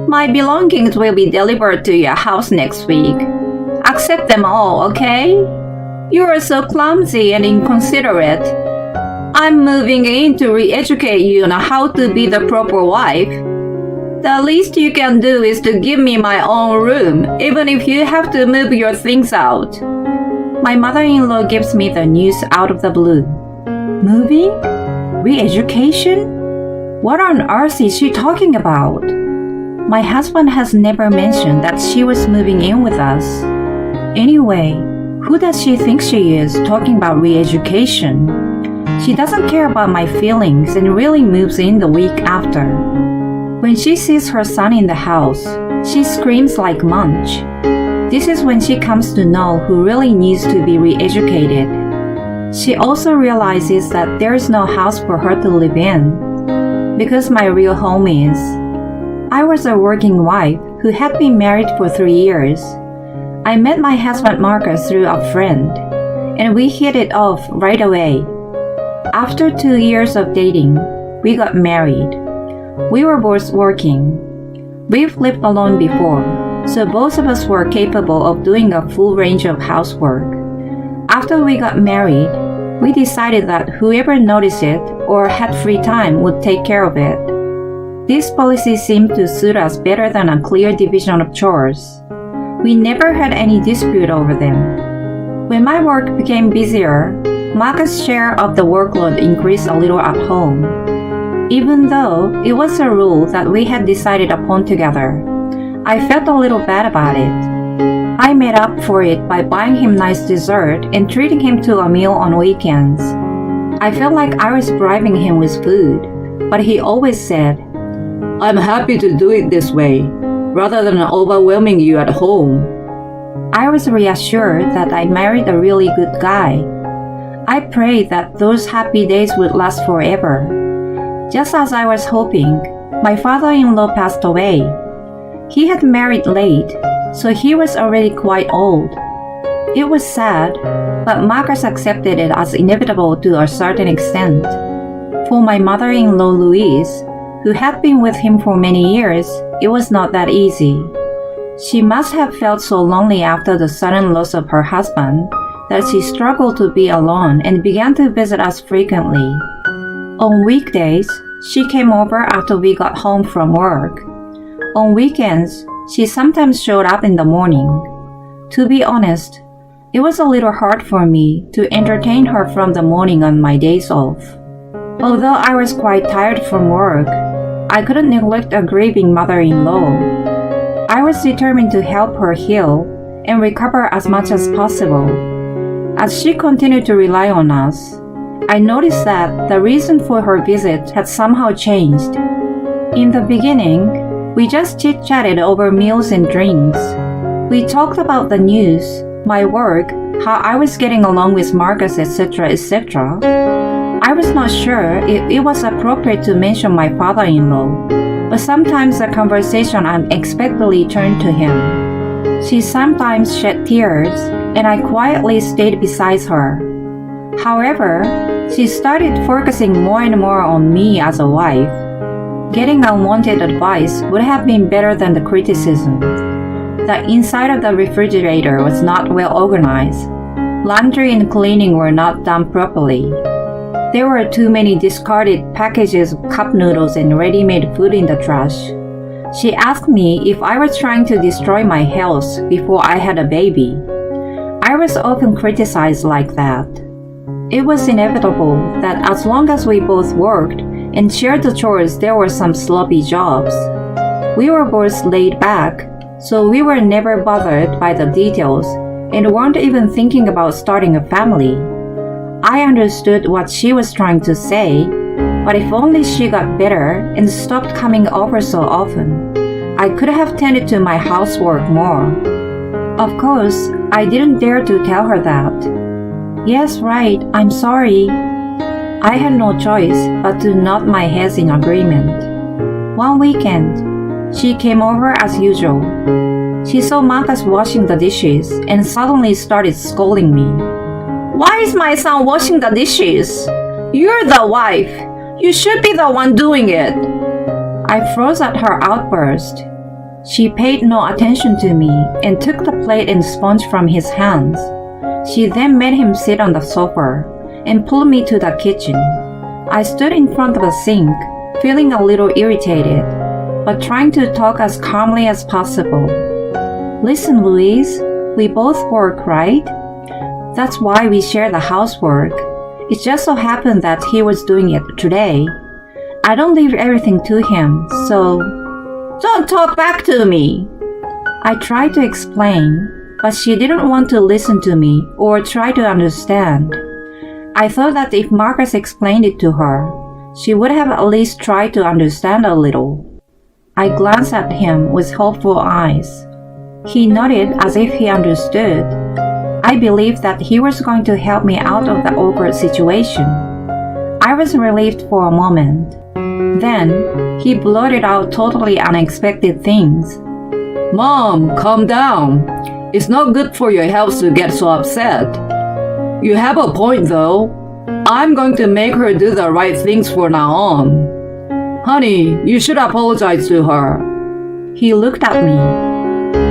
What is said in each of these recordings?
My belongings will be delivered to your house next week. Accept them all, okay? You are so clumsy and inconsiderate. I'm moving in to re-educate you on how to be the proper wife. The least you can do is to give me my own room, even if you have to move your things out. My mother-in-law gives me the news out of the blue. Moving? Re-education? What on earth is she talking about? My husband has never mentioned that she was moving in with us. Anyway, who does she think she is talking about re-education? She doesn't care about my feelings and really moves in the week after. When she sees her son in the house, she screams like Munch. This is when she comes to know who really needs to be re-educated. She also realizes that there is no house for her to live in, because my real home is. I was a working wife who had been married for 3 years. I met my husband Marcus through a friend, and we hit it off right away. After 2 years of dating, we got married. We were both working. We've lived alone before, so both of us were capable of doing a full range of housework. After we got married, we decided that whoever noticed it or had free time would take care of it. This policy seemed to suit us better than a clear division of chores. We never had any dispute over them. When my work became busier, Marcus' share of the workload increased a little at home. Even though it was a rule that we had decided upon together, I felt a little bad about it. I made up for it by buying him nice dessert and treating him to a meal on weekends. I felt like I was bribing him with food, but he always said, "I'm happy to do it this way, rather than overwhelming you at home." I was reassured that I married a really good guy. I prayed that those happy days would last forever. Just as I was hoping, my father-in-law passed away. He had married late, so he was already quite old. It was sad, but Marcus accepted it as inevitable to a certain extent. For my mother-in-law Louise, who had been with him for many years, it was not that easy. She must have felt so lonely after the sudden loss of her husband that she struggled to be alone and began to visit us frequently. On weekdays, she came over after we got home from work. On weekends, she sometimes showed up in the morning. To be honest, it was a little hard for me to entertain her from the morning on my days off. Although I was quite tired from work, I couldn't neglect a grieving mother-in-law. I was determined to help her heal and recover as much as possible. As she continued to rely on us, I noticed that the reason for her visit had somehow changed. In the beginning, we just chit-chatted over meals and drinks. We talked about the news, my work, how I was getting along with Marcus, etc., etc. I was not sure if it was appropriate to mention my father-in-law, but sometimes the conversation unexpectedly turned to him. She sometimes shed tears, and I quietly stayed beside her. However, she started focusing more and more on me as a wife. Getting unwanted advice would have been better than the criticism. The inside of the refrigerator was not well organized. Laundry and cleaning were not done properly. There were too many discarded packages of cup noodles and ready-made food in the trash. She asked me if I was trying to destroy my health before I had a baby. I was often criticized like that. It was inevitable that as long as we both worked and shared the chores, there were some sloppy jobs. We were both laid back, so we were never bothered by the details and weren't even thinking about starting a family. I understood what she was trying to say, but if only she got better and stopped coming over so often, I could have tended to my housework more. Of course, I didn't dare to tell her that. "Yes, right, I'm sorry." I had no choice but to nod my head in agreement. One weekend, she came over as usual. She saw Marcus washing the dishes and suddenly started scolding me. "Why is my son washing the dishes? You're the wife. You should be the one doing it." I froze at her outburst. She paid no attention to me and took the plate and sponge from his hands. She then made him sit on the sofa and pulled me to the kitchen. I stood in front of the sink, feeling a little irritated, but trying to talk as calmly as possible. Listen, Louise, we both work, right? That's why we share the housework. It just so happened that he was doing it today. I don't leave everything to him, so don't talk back to me. I tried to explain, but she didn't want to listen to me or try to understand. I thought that if Marcus explained it to her, she would have at least tried to understand a little. I glanced at him with hopeful eyes. He nodded as if he understood. I believed that he was going to help me out of the awkward situation. I was relieved for a moment. Then, he blurted out totally unexpected things. Mom, calm down. It's not good for your health to get so upset. You have a point though. I'm going to make her do the right things from now on. Honey, you should apologize to her. He looked at me.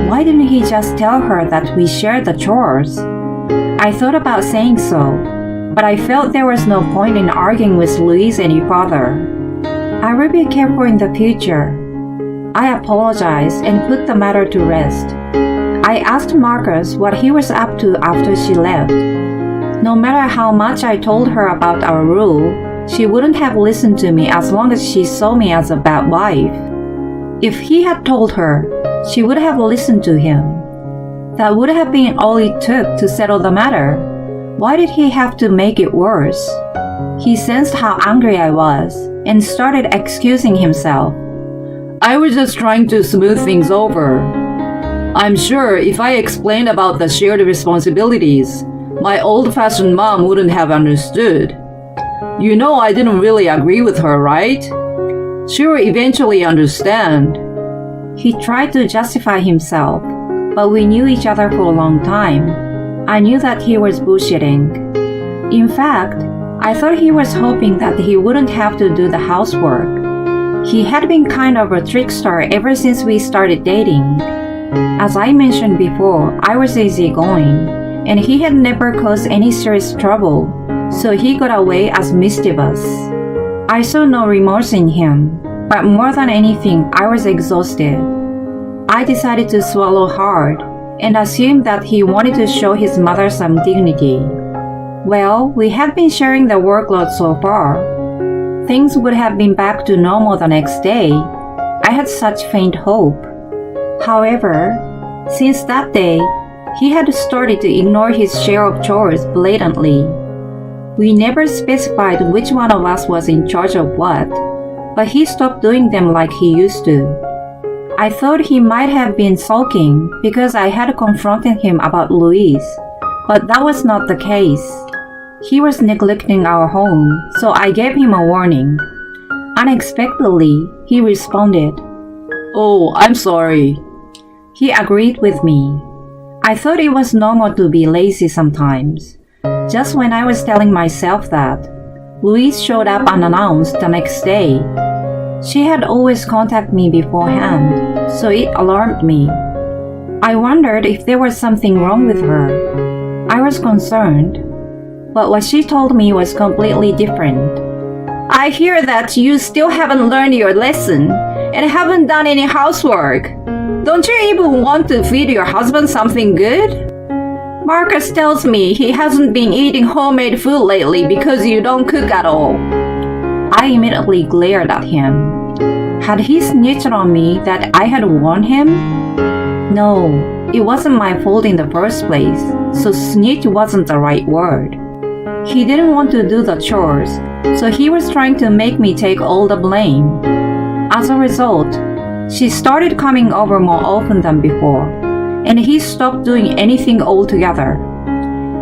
Why didn't he just tell her that we shared the chores? I thought about saying so, but I felt there was no point in arguing with Louise any further. I will be careful in the future. I apologized and put the matter to rest. I asked Marcus what he was up to after she left. No matter how much I told her about our rule, she wouldn't have listened to me as long as she saw me as a bad wife. If he had told her, she would have listened to him. That would have been all it took to settle the matter. Why did he have to make it worse? He sensed how angry I was and started excusing himself. I was just trying to smooth things over. I'm sure if I explained about the shared responsibilities, my old-fashioned mom wouldn't have understood. You know I didn't really agree with her, right? She will eventually understand. He tried to justify himself, but we knew each other for a long time. I knew that he was bullshitting. In fact, I thought he was hoping that he wouldn't have to do the housework. He had been kind of a trickster ever since we started dating. As I mentioned before, I was easygoing, and he had never caused any serious trouble, so he got away as mischievous. I saw no remorse in him, but more than anything, I was exhausted. I decided to swallow hard and assumed that he wanted to show his mother some dignity. Well, we had been sharing the workload so far. Things would have been back to normal the next day. I had such faint hope. However, since that day, he had started to ignore his share of chores blatantly. We never specified which one of us was in charge of what, but he stopped doing them like he used to. I thought he might have been sulking because I had confronted him about Louise, but that was not the case. He was neglecting our home, so I gave him a warning. Unexpectedly, he responded, "Oh, I'm sorry." He agreed with me. I thought it was normal to be lazy sometimes. Just when I was telling myself that, Louise showed up unannounced the next day. She had always contacted me beforehand, so it alarmed me. I wondered if there was something wrong with her. I was concerned, but what she told me was completely different. "I hear that you still haven't learned your lesson and haven't done any housework. Don't you even want to feed your husband something good? Marcus tells me he hasn't been eating homemade food lately because you don't cook at all." I immediately glared at him. Had he snitched on me that I had warned him? No, it wasn't my fault in the first place, so snitch wasn't the right word. He didn't want to do the chores, so he was trying to make me take all the blame. As a result, she started coming over more often than before, and he stopped doing anything altogether.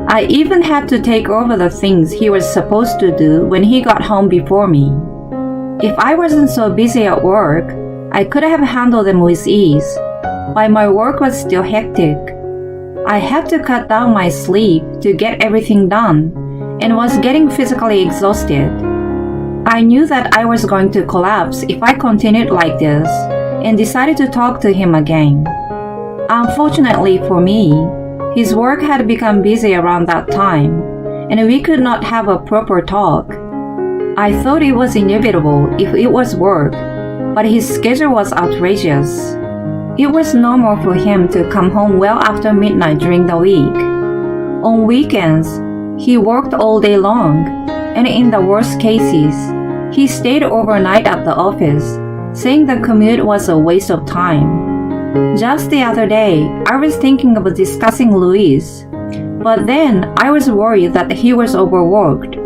I even had to take over the things he was supposed to do when he got home before me. If I wasn't so busy at work, I could have handled them with ease, but my work was still hectic. I had to cut down my sleep to get everything done, and was getting physically exhausted. I knew that I was going to collapse if I continued like this, and decided to talk to him again. Unfortunately for me, his work had become busy around that time, and we could not have a proper talk. I thought it was inevitable if it was work, but his schedule was outrageous. It was normal for him to come home well after midnight during the week. On weekends, he worked all day long, and in the worst cases, he stayed overnight at the office, saying the commute was a waste of time. Just the other day, I was thinking of discussing Luis, but then I was worried that he was overworked.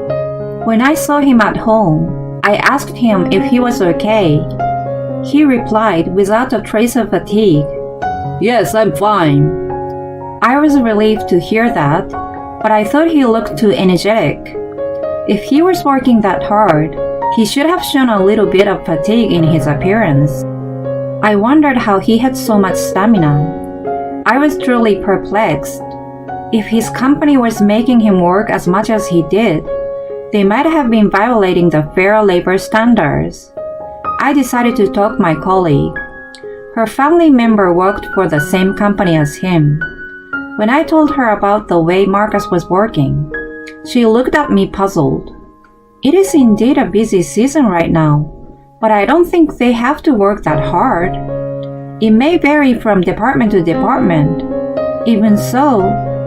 When I saw him at home, I asked him if he was okay. He replied without a trace of fatigue. Yes, I'm fine. I was relieved to hear that, but I thought he looked too energetic. If he was working that hard, he should have shown a little bit of fatigue in his appearance. I wondered how he had so much stamina. I was truly perplexed. If his company was making him work as much as he did, they might have been violating the fair labor standards. I decided to talk my colleague. Her family member worked for the same company as him. When I told her about the way Marcus was working, she looked at me puzzled. It is indeed a busy season right now, but I don't think they have to work that hard. It may vary from department to department. Even so,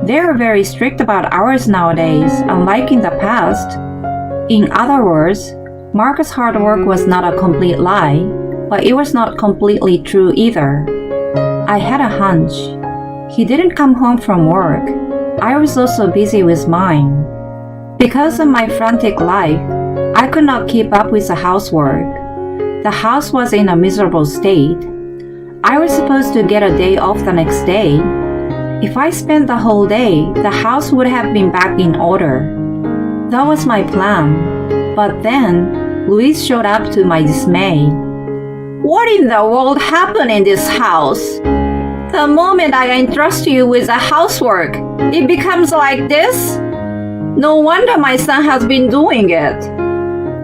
they are very strict about hours nowadays, unlike in the past. In other words, Marcus' hard work was not a complete lie, but it was not completely true either. I had a hunch. He didn't come home from work. I was also busy with mine. Because of my frantic life, I could not keep up with the housework. The house was in a miserable state. I was supposed to get a day off the next day. If I spent the whole day, the house would have been back in order. That was my plan. But then, Luis showed up to my dismay. What in the world happened in this house? The moment I entrust you with the housework, it becomes like this? No wonder my son has been doing it.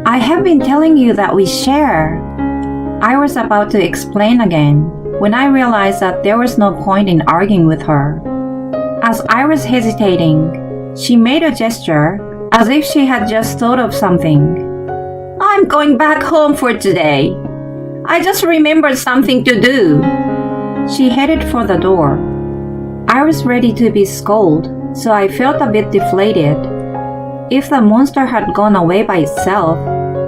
I have been telling you that we share. I was about to explain again when I realized that there was no point in arguing with her. As I was hesitating, she made a gesture as if she had just thought of something. I'm going back home for today. I just remembered something to do. She headed for the door. I was ready to be scolded, so I felt a bit deflated. If the monster had gone away by itself,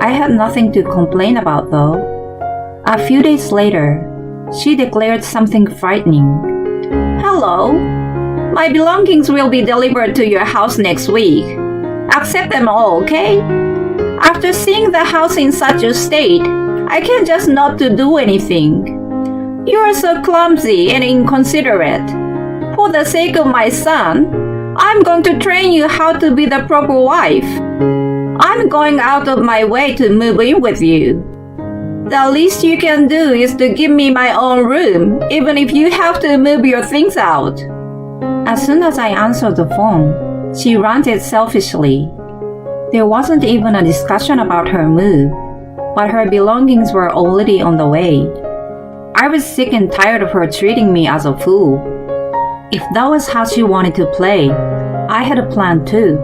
I had nothing to complain about though. A few days later, she declared something frightening. Hello. My belongings will be delivered to your house next week. Accept them all, okay? After seeing the house in such a state, I can't just not to do anything. You are so clumsy and inconsiderate. For the sake of my son, I'm going to train you how to be the proper wife. I'm going out of my way to move in with you. The least you can do is to give me my own room, even if you have to move your things out. As soon as I answered the phone, she ranted selfishly. There wasn't even a discussion about her move, but her belongings were already on the way. I was sick and tired of her treating me as a fool. If that was how she wanted to play, I had a plan too.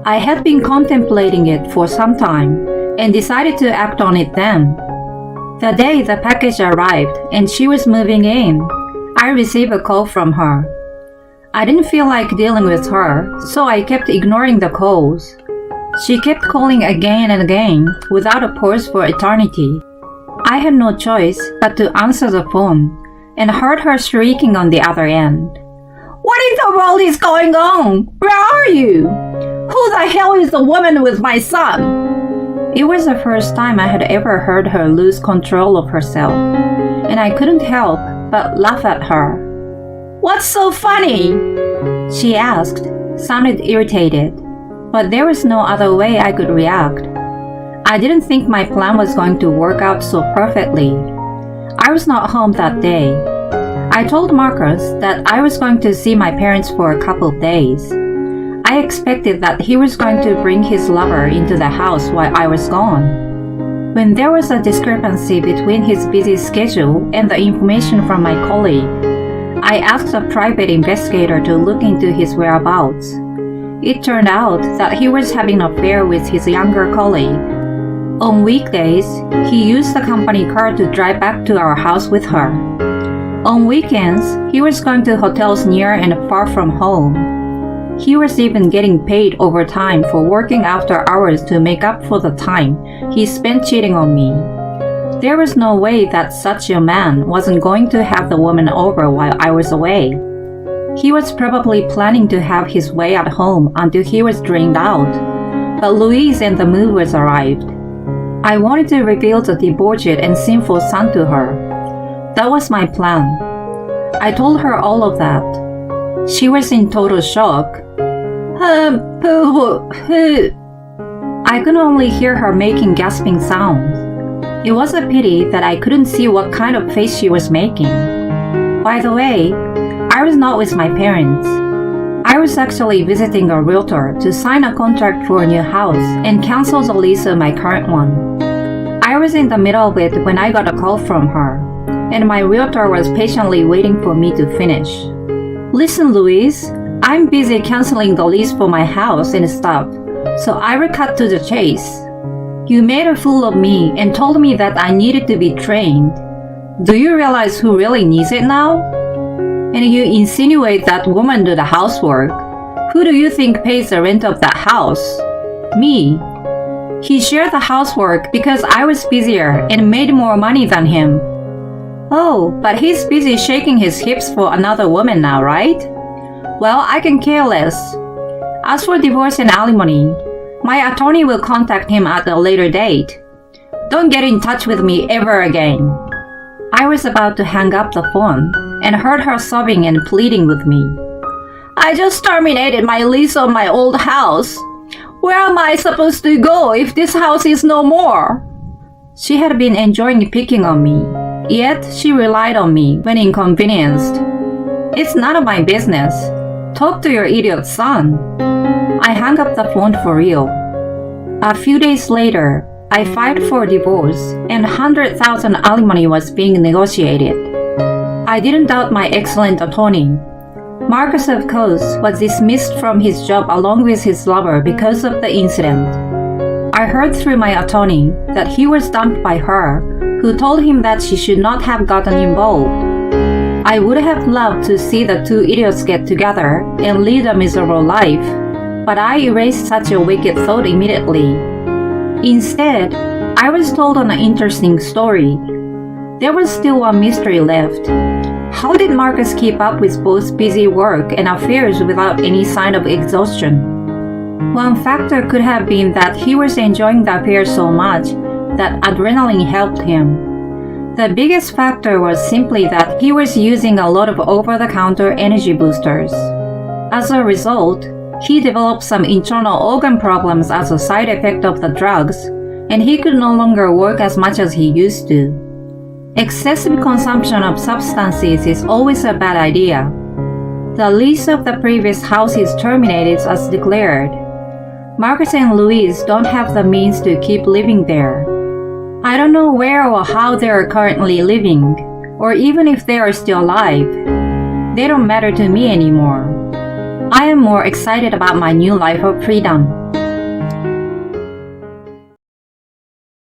I had been contemplating it for some time and decided to act on it then. The day the package arrived and she was moving in, I received a call from her. I didn't feel like dealing with her, so I kept ignoring the calls. She kept calling again and again without a pause for eternity. I had no choice but to answer the phone and heard her shrieking on the other end. What in the world is going on? Where are you? Who the hell is the woman with my son? It was the first time I had ever heard her lose control of herself, and I couldn't help but laugh at her. What's so funny? She asked, sounded irritated, but there was no other way I could react. I didn't think my plan was going to work out so perfectly. I was not home that day. I told Marcus that I was going to see my parents for a couple of days. I expected that he was going to bring his lover into the house while I was gone. When there was a discrepancy between his busy schedule and the information from my colleague, I asked a private investigator to look into his whereabouts. It turned out that he was having an affair with his younger colleague. On weekdays, he used the company car to drive back to our house with her. On weekends, he was going to hotels near and far from home. He was even getting paid overtime for working after hours to make up for the time he spent cheating on me. There was no way that such a man wasn't going to have the woman over while I was away. He was probably planning to have his way at home until he was drained out. But Louise and the movers arrived. I wanted to reveal the debauched and sinful son to her. That was my plan. I told her all of that. She was in total shock. I could only hear her making gasping sounds. It was a pity that I couldn't see what kind of face she was making. By the way, I was not with my parents. I was actually visiting a realtor to sign a contract for a new house and cancel the lease of my current one. I was in the middle of it when I got a call from her, and my realtor was patiently waiting for me to finish. Listen, Louise, I'm busy canceling the lease for my house and stuff, so I will cut to the chase. You made a fool of me and told me that I needed to be trained. Do you realize who really needs it now? And you insinuate that woman do the housework. Who do you think pays the rent of that house? Me. He shared the housework because I was busier and made more money than him. Oh, but he's busy shaking his hips for another woman now, right? Well, I can care less. As for divorce and alimony, my attorney will contact him at a later date. Don't get in touch with me ever again. I was about to hang up the phone and heard her sobbing and pleading with me. I just terminated my lease on my old house. Where am I supposed to go if this house is no more? She had been enjoying picking on me, yet she relied on me when inconvenienced. It's none of my business. Talk to your idiot son. I hung up the phone for real. A few days later, I filed for divorce and 100,000 alimony was being negotiated. I didn't doubt my excellent attorney. Marcus, of course, was dismissed from his job along with his lover because of the incident. I heard through my attorney that he was dumped by her, who told him that she should not have gotten involved. I would have loved to see the two idiots get together and lead a miserable life, but I erased such a wicked thought immediately. Instead, I was told an interesting story. There was still one mystery left. How did Marcus keep up with both busy work and affairs without any sign of exhaustion? One factor could have been that he was enjoying the affair so much that adrenaline helped him. The biggest factor was simply that he was using a lot of over-the-counter energy boosters. As a result, he developed some internal organ problems as a side effect of the drugs, and he could no longer work as much as he used to. Excessive consumption of substances is always a bad idea. The lease of the previous house is terminated as declared. Marcus and Louise don't have the means to keep living there. I don't know where or how they are currently living, or even if they are still alive. They don't matter to me anymore. I am more excited about my new life of freedom.